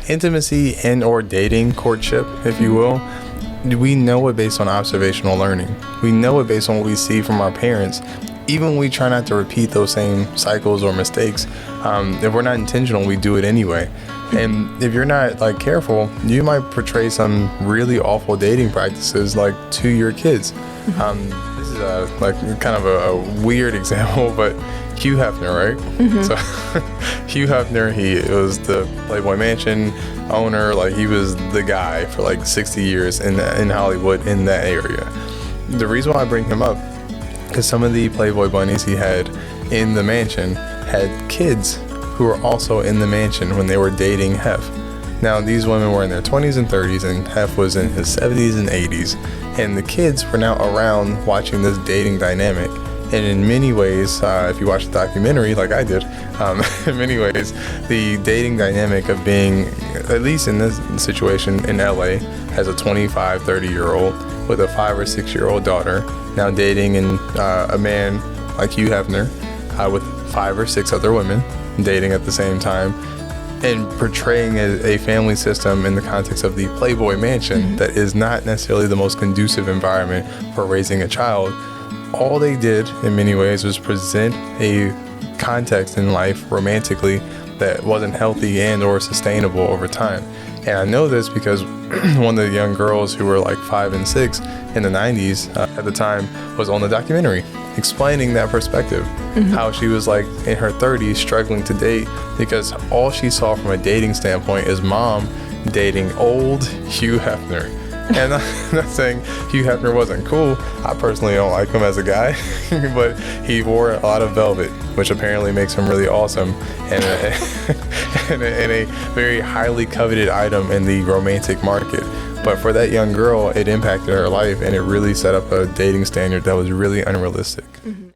intimacy and or dating, courtship, if you will, we know it based on observational learning. We know it based on what we see from our parents. Even when we try not to repeat those same cycles or mistakes, if we're not intentional, we do it anyway. And if you're not like careful, you might portray some really awful dating practices like to your kids. This is like kind of a weird example, but Hugh Hefner, right? So Hugh Hefner, he was the Playboy Mansion owner. Like he was the guy for like 60 years in Hollywood in that area. The reason why I bring him up, because some of the Playboy bunnies he had in the mansion had kids who were also in the mansion when they were dating Hef. Now, these women were in their 20s and 30s, and Hef was in his 70s and 80s. And the kids were now around watching this dating dynamic. And in many ways, if you watch the documentary like I did, in many ways, the dating dynamic of being, at least in this situation in LA, as a 25, 30-year-old with a 5 or 6-year-old daughter, now dating a man like Hugh Hefner with 5 or 6 other women, dating at the same time, and portraying a family system in the context of the Playboy Mansion that is not necessarily the most conducive environment for raising a child. All they did in many ways was present a context in life romantically that wasn't healthy and or sustainable over time. And I know this because one of the young girls who were like 5 and 6 in the 90s at the time was on the documentary explaining that perspective, how she was like in her 30s struggling to date because all she saw from a dating standpoint is mom dating old Hugh Hefner. And I'm not saying Hugh Hefner wasn't cool. I personally don't like him as a guy, but he wore a lot of velvet, which apparently makes him really awesome and a very highly coveted item in the romantic market. But for that young girl, it impacted her life, and it really set up a dating standard that was really unrealistic.